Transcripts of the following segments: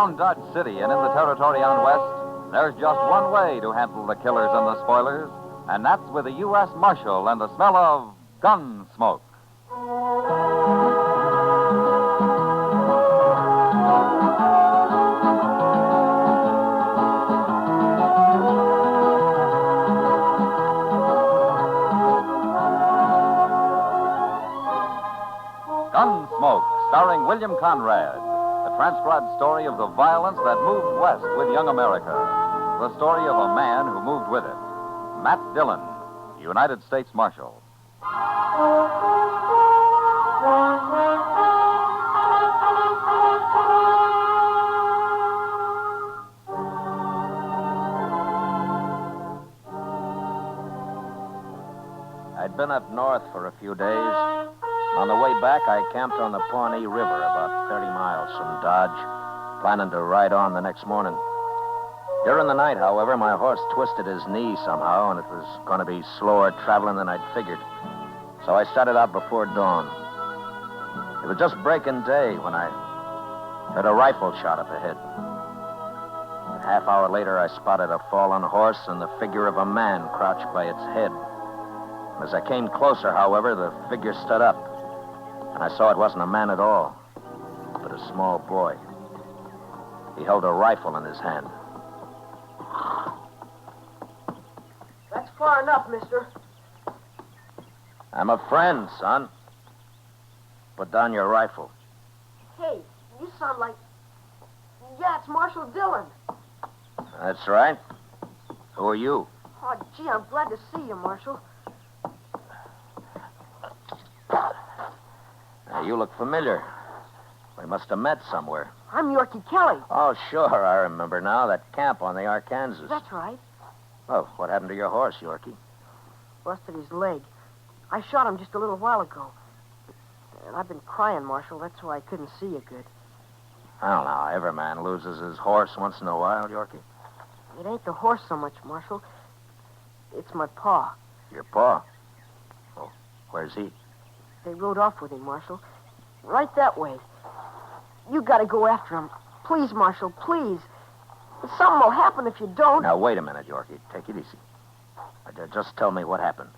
Around Dodge City and in the territory on West, there's just one way to handle the killers and the spoilers, and that's with a U.S. Marshal and the smell of Gunsmoke. Gunsmoke, starring William Conrad. The transcribed story of the violence that moved west with young America. The story of a man who moved with it. Matt Dillon, United States Marshal. I'd been up north for a few days. On the way back, I camped on the Pawnee River about 30 miles from Dodge, planning to ride on the next morning. During the night, however, my horse twisted his knee somehow, and it was going to be slower traveling than I'd figured. So I started out before dawn. It was just breaking day when I heard a rifle shot up ahead. A half hour later, I spotted a fallen horse and the figure of a man crouched by its head. As I came closer, however, the figure stood up, and I saw it wasn't a man at all, but a small boy. He held a rifle in his hand. That's far enough, mister. I'm a friend, son. Put down your rifle. Hey, you sound like... Yeah, it's Marshal Dillon. That's right. Who are you? Oh, gee, I'm glad to see you, Marshal. You look familiar. We must have met somewhere. I'm Yorkie Kelly. Oh, sure, I remember now. That camp on the Arkansas. That's right. Oh, what happened to your horse, Yorkie? Busted his leg. I shot him just a little while ago. And I've been crying, Marshal. That's why I couldn't see you good. I don't know. Every man loses his horse once in a while, Yorkie. It ain't the horse so much, Marshal. It's my paw. Your paw? Oh, where's he? They rode off with him, Marshal. Right that way. You gotta go after him. Please, Marshal, please. Something will happen if you don't. Now, wait a minute, Yorkie. Take it easy. Just tell me what happened.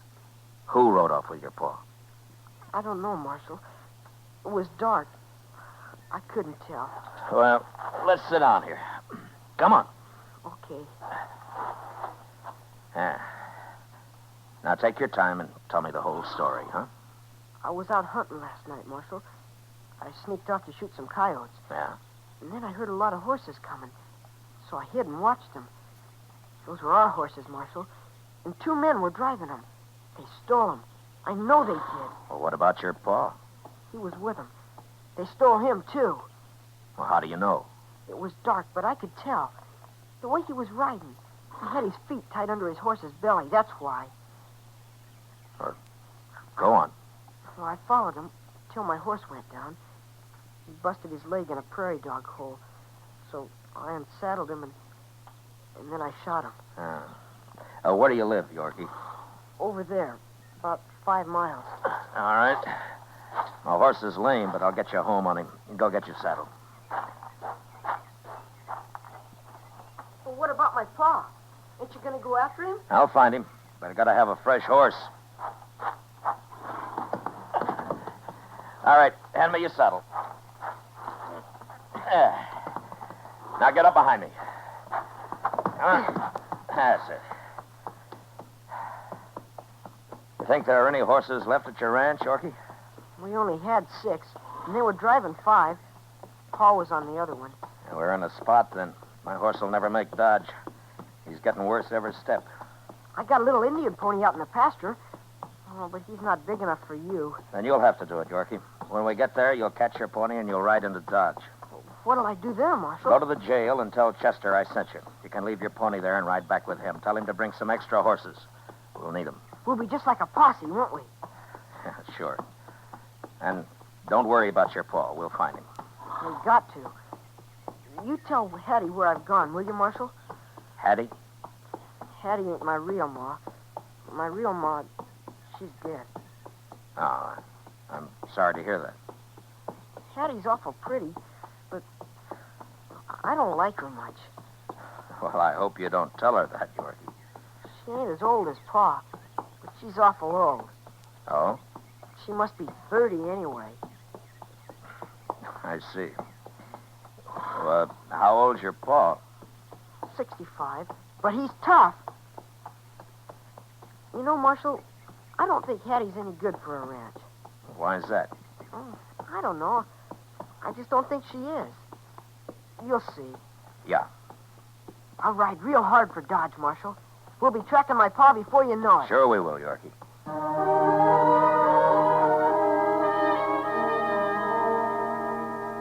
Who rode off with your paw? I don't know, Marshal. It was dark. I couldn't tell. Well, let's sit down here. Come on. Okay. Now, take your time and tell me the whole story, huh? I was out hunting last night, Marshal. I sneaked off to shoot some coyotes. Yeah? And then I heard a lot of horses coming. So I hid and watched them. Those were our horses, Marshal. And 2 men were driving them. They stole them. I know they did. Well, what about your paw? He was with them. They stole him, too. Well, how do you know? It was dark, but I could tell. The way he was riding. He had his feet tied under his horse's belly. That's why. Go on. Well, I followed him till my horse went down. He busted his leg in a prairie dog hole. So I unsaddled him and then I shot him. Where do you live, Yorkie? Over there, about 5 miles. All right. My horse is lame, but I'll get you home on him. Go get your saddle. Well, what about my paw? Ain't you going to go after him? I'll find him, but I gotta have a fresh horse. All right, hand me your saddle. Now get up behind me. Come on. That's it. You think there are any horses left at your ranch, Yorkie? We only had 6, and they were driving 5. Paul was on the other one. Yeah, we're in a spot, then. My horse will never make Dodge. He's getting worse every step. I got a little Indian pony out in the pasture. Oh, but he's not big enough for you. Then you'll have to do it, Yorkie. When we get there, you'll catch your pony and you'll ride into Dodge. What'll I do there, Marshal? Go to the jail and tell Chester I sent you. You can leave your pony there and ride back with him. Tell him to bring some extra horses. We'll need them. We'll be just like a posse, won't we? Yeah, sure. And don't worry about your paw. We'll find him. We got to. You tell Hattie where I've gone, will you, Marshal? Hattie? Hattie ain't my real ma. My real ma, she's dead. Oh, I'm sorry to hear that. Hattie's awful pretty, but I don't like her much. Well, I hope you don't tell her that, Yorkie. She ain't as old as Pa, but she's awful old. Oh? She must be 30 anyway. I see. Well, how old's your pa? 65. But he's tough. You know, Marshal, I don't think Hattie's any good for a ranch. Why is that? Oh, I don't know. I just don't think she is. You'll see. Yeah. I'll ride real hard for Dodge, Marshal. We'll be tracking my Pa before you know it. Sure we will, Yorkie.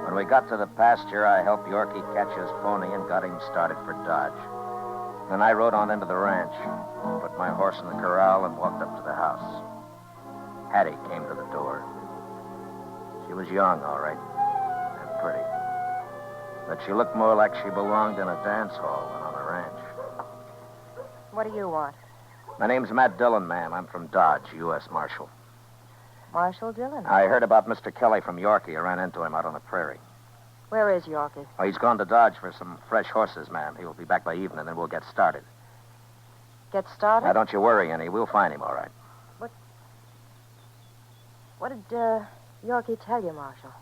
When we got to the pasture, I helped Yorkie catch his pony and got him started for Dodge. Then I rode on into the ranch, put my horse in the corral, and walked up to the house. Hattie came to the door. She was young, all right, and pretty. But she looked more like she belonged in a dance hall than on a ranch. What do you want? My name's Matt Dillon, ma'am. I'm from Dodge, U.S. Marshal. Marshal Dillon. I heard about Mr. Kelly from Yorkie. I ran into him out on the prairie. Where is Yorkie? Oh, he's gone to Dodge for some fresh horses, ma'am. He will be back by evening, and then we'll get started. Get started? Now, don't you worry any. We'll find him, all right. What did Yorkie tell you, Marshal?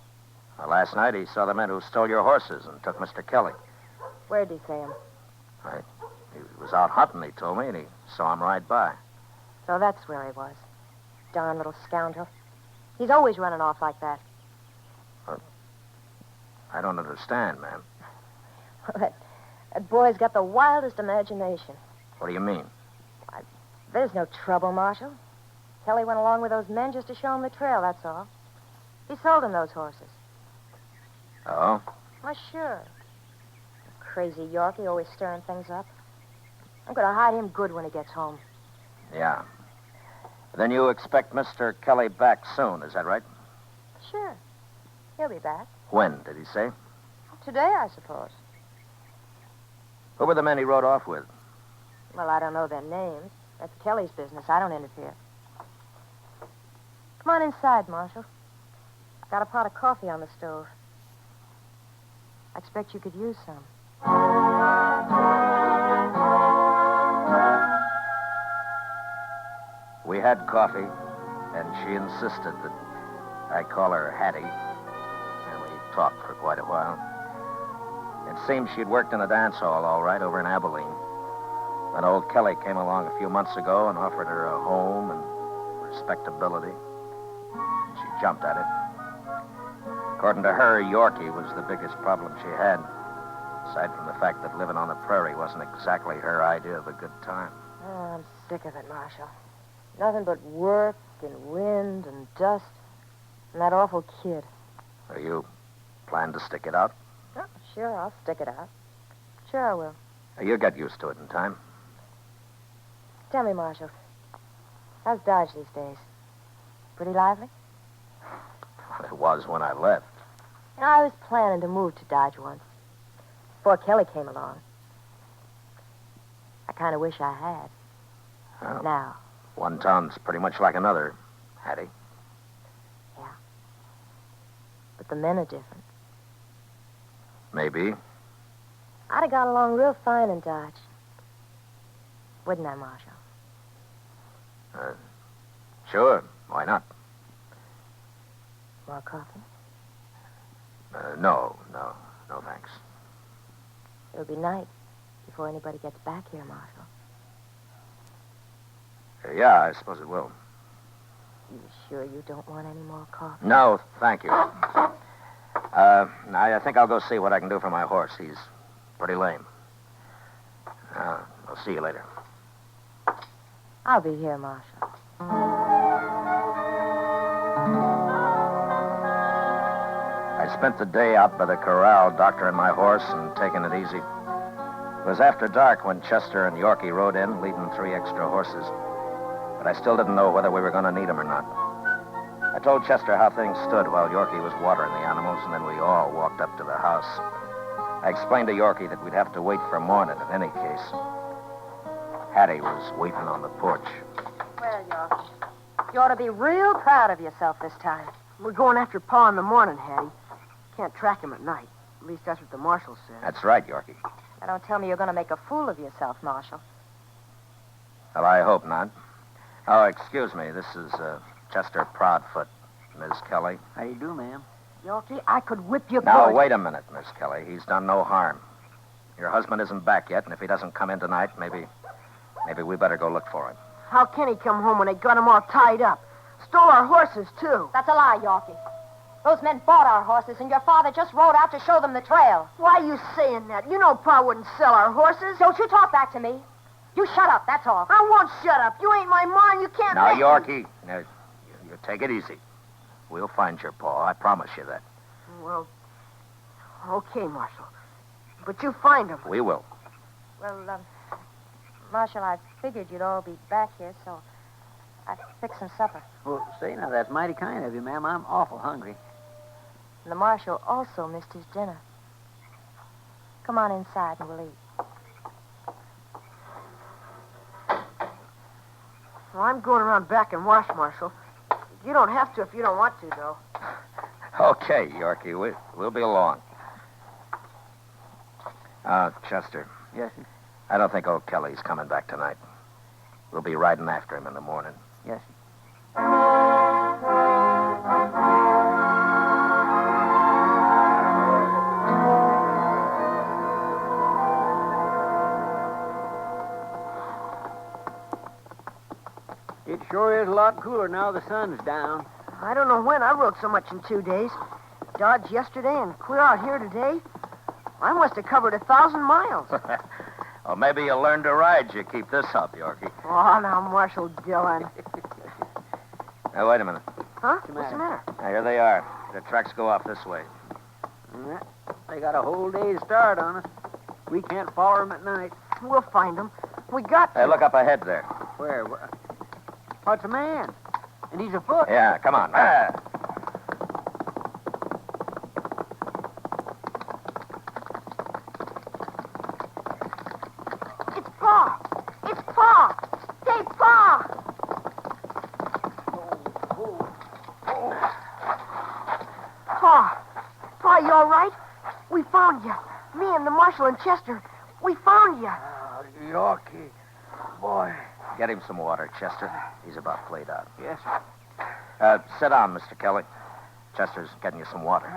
Well, last night he saw the men who stole your horses and took Mr. Kelly. Where'd he see him? He was out hunting, he told me, and he saw him ride by. So that's where he was. Darn little scoundrel. He's always running off like that. I don't understand, ma'am. That boy's got the wildest imagination. What do you mean? There's no trouble, Marshal. Kelly went along with those men just to show him the trail, that's all. He sold him those horses. Oh? Why, sure. Crazy Yorkie, always stirring things up. I'm going to hide him good when he gets home. Yeah. Then you expect Mr. Kelly back soon, is that right? Sure. He'll be back. When, did he say? Today, I suppose. Who were the men he rode off with? Well, I don't know their names. That's Kelly's business. I don't interfere. Come on inside, Marshal. Got a pot of coffee on the stove. I expect you could use some. We had coffee, and she insisted that I call her Hattie, and we talked for quite a while. It seemed she'd worked in a dance hall, all right, over in Abilene. Then old Kelly came along a few months ago and offered her a home and respectability. She jumped at it. According to her, Yorkie was the biggest problem she had, aside from the fact that living on the prairie wasn't exactly her idea of a good time. Oh, I'm sick of it, Marshal. Nothing but work and wind and dust and that awful kid. Are you plan to stick it out? Oh, sure, I'll stick it out. Sure I will. You'll get used to it in time. Tell me, Marshal, how's Dodge these days? Pretty lively? It was when I left. You know, I was planning to move to Dodge once, before Kelly came along. I kind of wish I had. Well, Now. one town's pretty much like another, Hattie. Yeah. But the men are different. Maybe. I'd have got along real fine in Dodge. Wouldn't I, Marshal? Sure. Why not? More coffee? No, thanks. It'll be night before anybody gets back here, Marshal. Yeah, I suppose it will. You sure you don't want any more coffee? No, thank you. I think I'll go see what I can do for my horse. He's pretty lame. I'll see you later. I'll be here, Marshal. I spent the day out by the corral doctoring my horse and taking it easy. It was after dark when Chester and Yorkie rode in, leading 3 extra horses. But I still didn't know whether we were going to need them or not. I told Chester how things stood while Yorkie was watering the animals, and then we all walked up to the house. I explained to Yorkie that we'd have to wait for morning in any case. Hattie was waiting on the porch. Well, Yorkie, you ought to be real proud of yourself this time. We're going after Pa in the morning, Hattie. Can't track him at night. At least that's what the marshal said. That's right, Yorkie. Now, don't tell me you're going to make a fool of yourself, Marshal. Well, I hope not. Oh, excuse me. This is Chester Proudfoot, Miss Kelly. How do you do, ma'am? Yorkie, I could whip you Now, good. wait a minute, Miss Kelly. He's done no harm. Your husband isn't back yet, and if he doesn't come in tonight, maybe we better go look for him. How can he come home when they got him all tied up? Stole our horses, too. That's a lie, Yorkie. Those men bought our horses, and your father just rode out to show them the trail. Why are you saying that? You know Pa wouldn't sell our horses. Don't you talk back to me. You shut up, that's all. I won't shut up. You ain't my ma, and you can't Now, make me. Yorkie, now, you take it easy. We'll find your Pa. I promise you that. Well, okay, Marshal. But you find him. We will. Well, Marshal, I figured you'd all be back here, so I fixed some supper. Well, say, now, that's mighty kind of you, ma'am. I'm awful hungry. And the Marshal also missed his dinner. Come on inside and we'll eat. Well, I'm going around back and wash, Marshal. You don't have to if you don't want to, though. Okay, Yorkie. We'll be along. Chester, Yes, sir. I don't think old Kelly's coming back tonight. We'll be riding after him in the morning. Yes, sir. It sure is a lot cooler now the sun's down. I don't know when I rode so much in 2 days. Dodge yesterday and clear out here today. I must have covered 1,000 miles. Well, maybe you'll learn to ride. You keep this up, Yorkie. Oh, now, Marshal Dillon. Now, wait a minute. Huh? the What's the matter? matter? Now, here they are. The tracks go off this way. Yeah, they got a whole day's start on us. We can't follow them at night. We'll find him. We got to. Hey, look up ahead there. Where? What's a man? And he's afoot. Yeah, come on. It's Pa! It's Pa! Hey, Pa! Pa! Pa, you all right? We found you. Me and the Marshal and Chester. We found you. Yorkie. Boy. Get him some water, Chester. He's about played out. Yes, sir. Sit down, Mr. Kelly. Chester's getting you some water.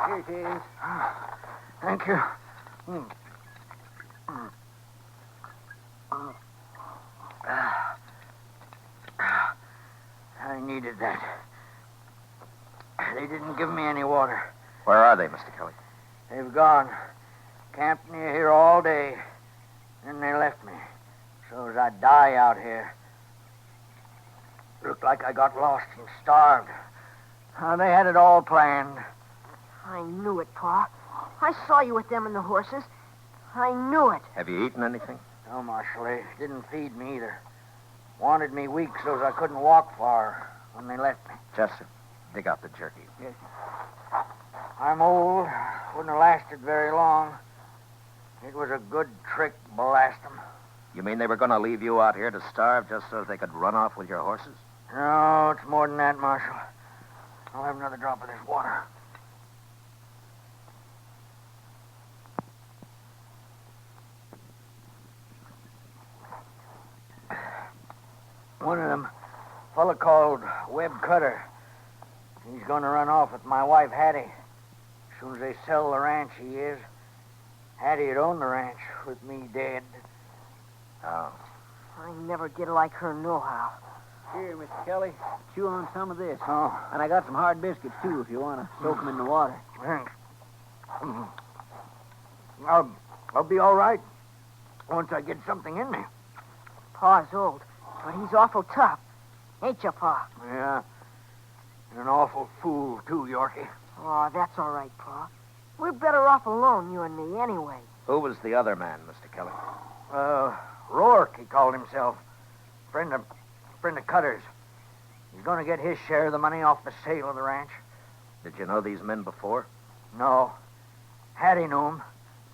Here it is. Thank you. I needed that. They didn't give me any water. Where are they, Mr. Kelly? They've gone. Camped near here all day. Then they left me. So as I'd die out here. Looked like I got lost and starved. They had it all planned. I knew it, Pa. I saw you with them and the horses. I knew it. Have you eaten anything? No, Marshal, they didn't feed me either. Wanted me weak so as I couldn't walk far when they left me. Chester, dig out the jerky. Yes. I'm old. Wouldn't have lasted very long. It was a good trick, blast 'em. You mean they were going to leave you out here to starve just so they could run off with your horses? No, it's more than that, Marshal. I'll have another drop of this water. One of them, a fella called Webb Cutter. He's going to run off with my wife, Hattie. As soon as they sell the ranch, he is. Hattie'd own the ranch with me dead. Oh. I never did like her nohow. Here, Mr. Kelly, chew on some of this. Oh. And I got some hard biscuits, too, if you want to soak them in the water. Thanks. I'll be all right once I get something in me. Pa's old, but he's awful tough. Ain't you, Pa? Yeah. And an awful fool, too, Yorkie. Oh, that's all right, Pa. We're better off alone, you and me, anyway. Who was the other man, Mr. Kelly? Rourke, he called himself. Friend of Cutter's. He's going to get his share of the money off the sale of the ranch. Did you know these men before? No. Hattie knew him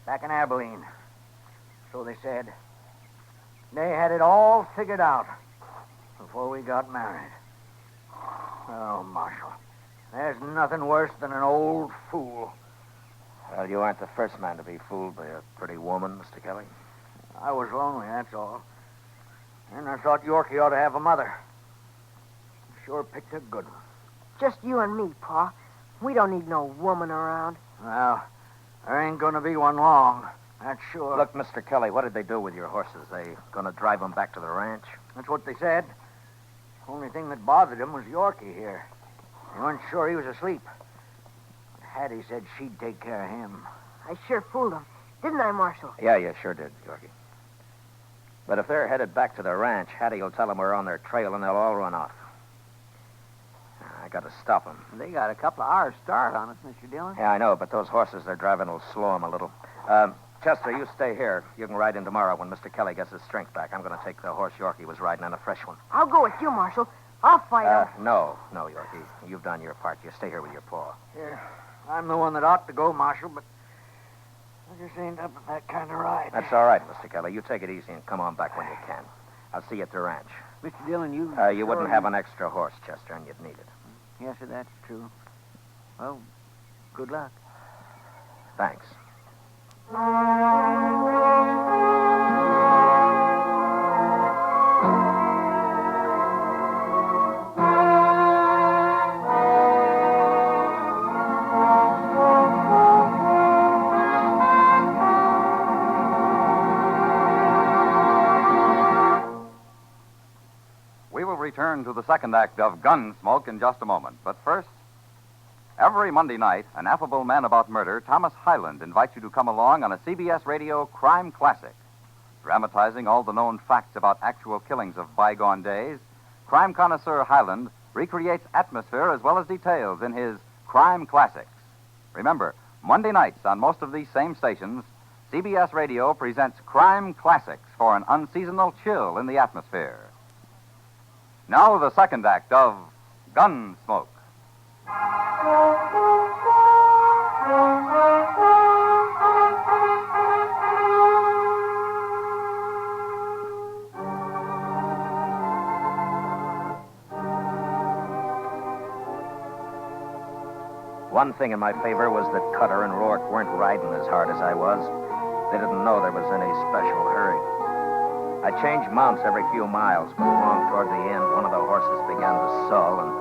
back in Abilene. So they said. They had it all figured out before we got married. Oh, Marshal, There's nothing worse than an old fool. Well, you aren't the first man to be fooled by a pretty woman, Mr. Kelly. I was lonely, that's all. And I thought Yorkie ought to have a mother. Sure picked a good one. Just you and me, Pa. We don't need no woman around. Well, there ain't gonna be one long. That's sure. Look, Mr. Kelly, what did they do with your horses? They gonna drive them back to the ranch? That's what they said. Only thing that bothered him was Yorkie here. They weren't sure he was asleep. Hattie said she'd take care of him. I sure fooled them. Didn't I, Marshal? Yeah, you sure did, Yorkie. But if they're headed back to the ranch, Hattie will tell them we're on their trail and they'll all run off. I got to stop them. They got a couple of hours start on us, Mr. Dillon. Yeah, I know, but those horses they're driving will slow them a little. Chester, you stay here. You can ride in tomorrow when Mr. Kelly gets his strength back. I'm going to take the horse Yorkie was riding on a fresh one. I'll go with you, Marshal. I'll fight him. No, Yorkie. You've done your part. You stay here with your paw. Yeah, I'm the one that ought to go, Marshal, but I just ain't up in that kind of ride. That's all right, Mr. Kelly. You take it easy and come on back when you can. I'll see you at the ranch. Mr. Dillon, you... You wouldn't have an extra horse, Chester, and you'd need it. Yes, sir, that's true. Well, good luck. Thanks. We will return to the second act of Gunsmoke in just a moment. But first, every Monday night, an affable man about murder, Thomas Hyland, invites you to come along on a CBS Radio crime classic. Dramatizing all the known facts about actual killings of bygone days, crime connoisseur Hyland recreates atmosphere as well as details in his crime classics. Remember, Monday nights on most of these same stations, CBS Radio presents crime classics for an unseasonal chill in the atmosphere. Now the second act of Gunsmoke. One thing in my favor was that Cutter and Rourke weren't riding as hard as I was. They didn't know there was any special hurry. I changed mounts every few miles, but along toward the end, one of the horses began to sull, and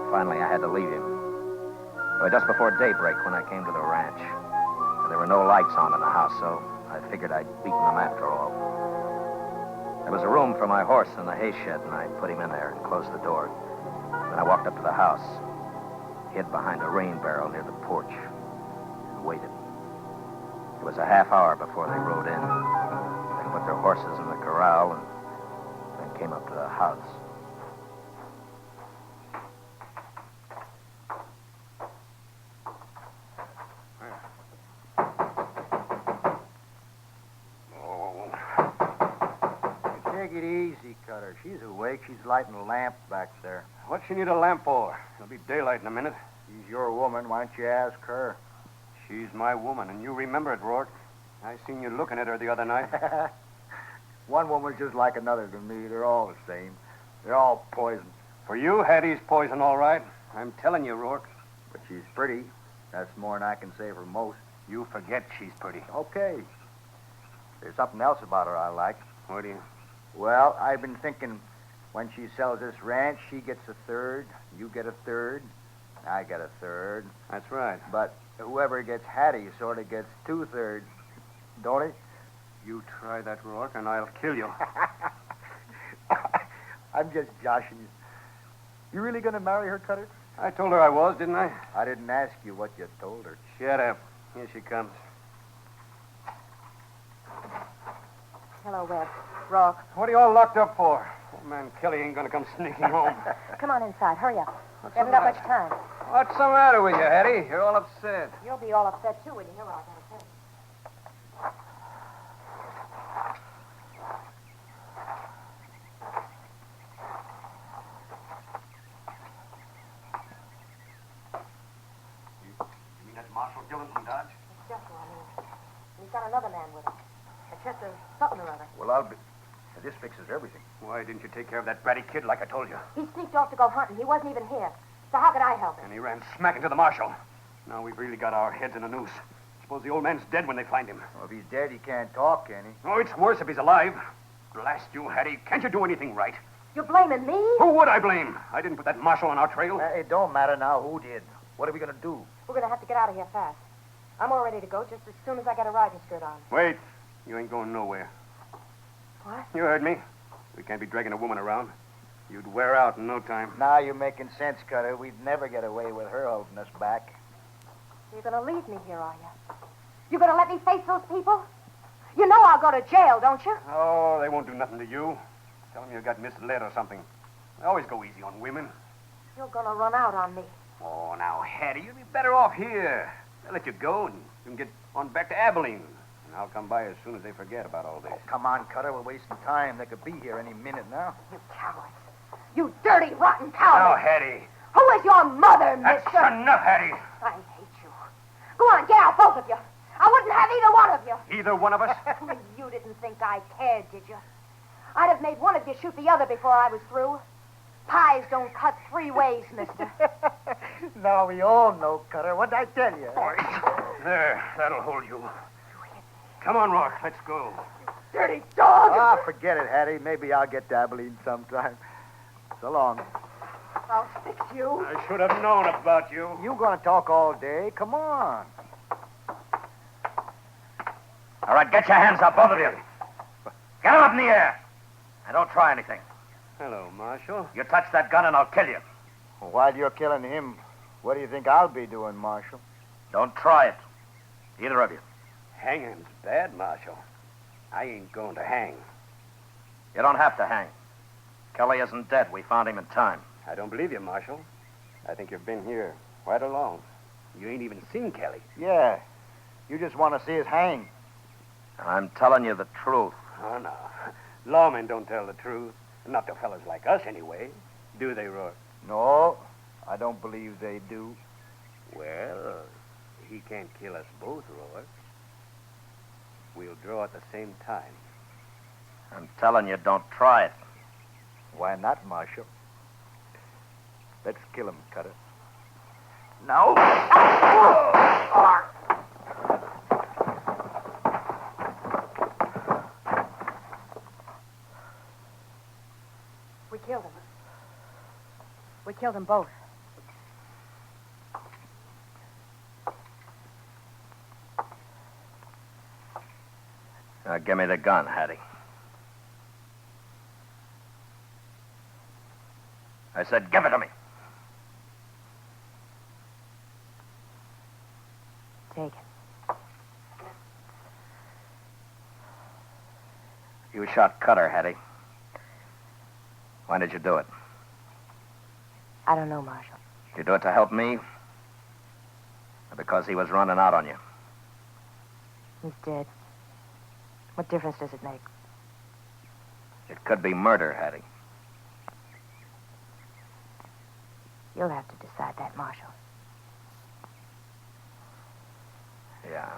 finally I had to leave him. It was just before daybreak when I came to the ranch. There were no lights on in the house, so I figured I'd beaten them after all. There was a room for my horse in the hay shed, and I put him in there and closed the door. Then I walked up to the house, hid behind a rain barrel near the porch, and waited. It was a half hour before they rode in. They put their horses in the corral and then came up to the house. Take it easy, Cutter. She's awake. She's lighting a lamp back there. What's she need a lamp for? It'll be daylight in a minute. She's your woman. Why don't you ask her? She's my woman, and you remember it, Rourke. I seen you looking at her the other night. One woman's just like another to me. They're all the same. They're all poison. For you, Hattie's poison, all right. I'm telling you, Rourke. But she's pretty. That's more than I can say for most. You forget she's pretty. Okay. There's something else about her I like. What do you... Well, I've been thinking when she sells this ranch, she gets a third, you get a third, I get a third. That's right. But whoever gets Hattie sort of gets 2/3, don't he? You try that, Rourke, and I'll kill you. I'm just joshing you. You really going to marry her, Cutter? I told her I was, didn't I? I didn't ask you what you told her. Shut up. Here she comes. Hello, Webb. Rourke. What are you all locked up for? Old man Kelly ain't gonna come sneaking home. Come on inside. Hurry up. What's We haven't the got much matter? time. What's the matter with you, Hattie? You're all upset. You'll be all upset, too, when you hear what I gotta say. You mean that's Marshal Dillon from Dodge? It's Chester, I mean. He's got another man with him. Chester, something or other. Well, I'll be... This fixes everything. Why didn't you take care of that bratty kid like I told you? He sneaked off to go hunting. He wasn't even here. So how can I help him? And he ran smack into the marshal. Now we've really got our heads in a noose. Suppose the old man's dead when they find him. Well, if he's dead, he can't talk, can he? Oh, it's worse if he's alive. Blast you, Hattie. Can't you do anything right? You're blaming me? Who would I blame? I didn't put that marshal on our trail. It don't matter now who did. What are we going to do? We're going to have to get out of here fast. I'm all ready to go just as soon as I get a riding skirt on. Wait. You ain't going nowhere. What? You heard me. We can't be dragging a woman around. You'd wear out in no time. Now you're making sense, Cutter. We'd never get away with her holding us back. You're going to leave me here, are you? You're going to let me face those people? You know I'll go to jail, don't you? Oh, they won't do nothing to you. Tell them you got misled or something. They always go easy on women. You're going to run out on me. Oh, now, Hattie, you'd be better off here. They'll let you go and you can get on back to Abilene. And I'll come by as soon as they forget about all this. Oh, come on, Cutter. We're wasting time. They could be here any minute now. You cowards. You dirty, rotten Now, cowards. Hattie. Who is your mother, That's mister? enough, Hattie. I hate you. Go on, get out, both of you. I wouldn't have either one of you. Either one of us? You didn't think I cared, did you? I'd have made one of you shoot the other before I was through. Pies don't cut three ways, mister. Now we all know, Cutter. What'd I tell you? There, that'll hold you. Come on, Rourke, let's go. Dirty dog! Ah, forget it, Hattie. Maybe I'll get to Abilene sometime. So long. I'll fix you. I should have known about you. You gonna talk all day? Come on. All right, get your hands up, both of you. Get them up in the air. And don't try anything. Hello, Marshal. You touch that gun and I'll kill you. While you're killing him, what do you think I'll be doing, Marshal? Don't try it. Either of you. Hanging's bad, Marshal. I ain't going to hang. You don't have to hang. Kelly isn't dead. We found him in time. I don't believe you, Marshal. I think you've been here quite along. You ain't even seen Kelly. Yeah. You just want to see us hang. I'm telling you the truth. Oh, no. Lawmen don't tell the truth. Not to fellas like us, anyway. Do they, Rourke? No, I don't believe they do. Well, he can't kill us both, Rourke. We'll draw at the same time. I'm telling you, don't try it. Why not, Marshal? Let's kill him, Cutter. No. We killed him. We killed them both. Now, give me the gun, Hattie. I said, give it to me. Take it. You shot Cutter, Hattie. Why did you do it? I don't know, Marshal. Did you do it to help me? Or because he was running out on you? He's dead. What difference does it make? It could be murder, Hattie. You'll have to decide that, Marshal. Yeah.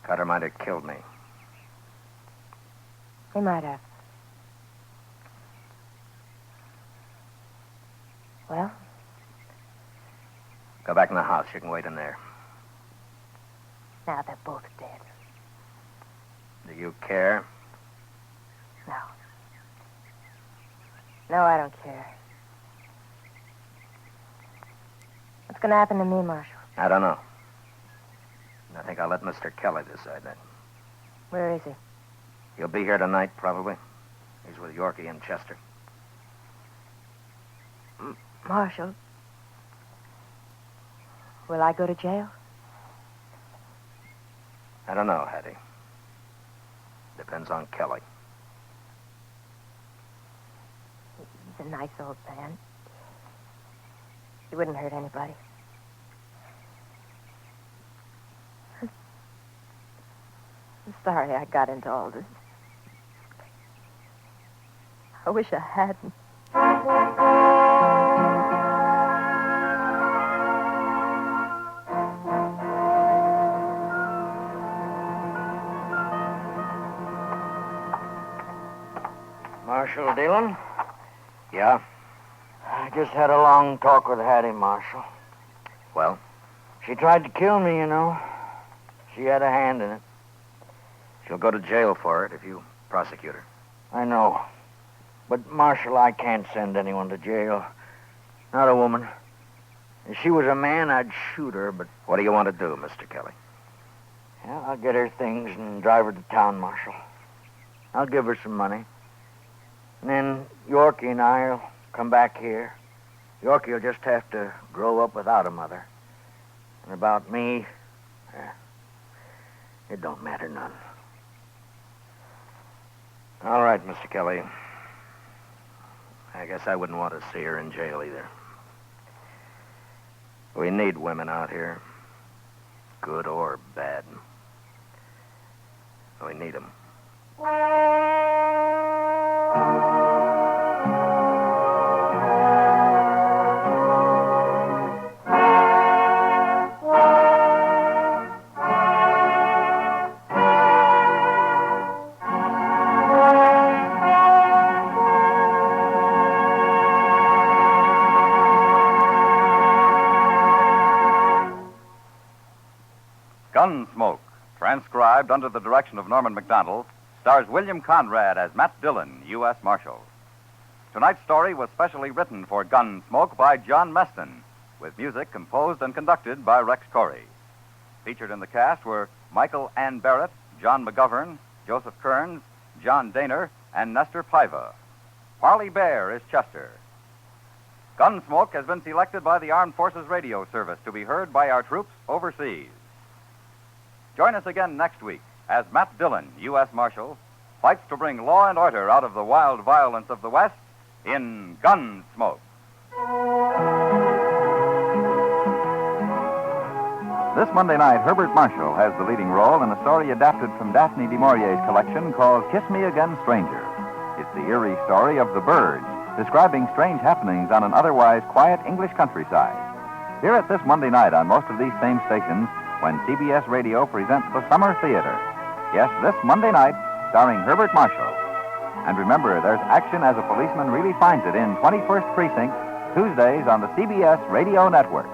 Cutter might have killed me. He might have. Well? Go back in the house. You can wait in there. Now they're both dead. Do you care? No. No, I don't care. What's going to happen to me, Marshal? I don't know. I think I'll let Mr. Kelly decide that. Where is he? He'll be here tonight, probably. He's with Yorkie and Chester. Marshal, will I go to jail? I don't know, Hattie. Depends on Kelly. He's a nice old man. He wouldn't hurt anybody. I'm sorry I got into all this. I wish I hadn't. Marshal Dillon, Yeah? I just had a long talk with Hattie, Marshal. Well? She tried to kill me, you know. She had a hand in it. She'll go to jail for it if you prosecute her. I know. But, Marshal, I can't send anyone to jail. Not a woman. If she was a man, I'd shoot her, but... What do you want to do, Mr. Kelly? Yeah, I'll get her things and drive her to town, Marshal. I'll give her some money. And then Yorkie and I'll come back here. Yorkie will just have to grow up without a mother. And about me, it don't matter none. All right, Mr. Kelly. I guess I wouldn't want to see her in jail either. We need women out here, good or bad. We need them. Gunsmoke, transcribed under the direction of Norman MacDonald, stars William Conrad as Matt Dillon, U.S. Marshal. Tonight's story was specially written for Gunsmoke by John Meston, with music composed and conducted by Rex Corey. Featured in the cast were Michael Ann Barrett, John McGovern, Joseph Kearns, John Daner, and Nestor Paiva. Parley Bear is Chester. Gunsmoke has been selected by the Armed Forces Radio Service to be heard by our troops overseas. Join us again next week as Matt Dillon, U.S. Marshal, fights to bring law and order out of the wild violence of the West in Gunsmoke. This Monday night, Herbert Marshall has the leading role in a story adapted from Daphne du Maurier's collection called Kiss Me Again, Stranger. It's the eerie story of the birds, describing strange happenings on an otherwise quiet English countryside. Hear it this Monday night on most of these same stations when CBS Radio presents the Summer Theater. Yes, this Monday night, starring Herbert Marshall. And remember, there's action as a policeman really finds it in 21st Precinct, Tuesdays on the CBS Radio Network.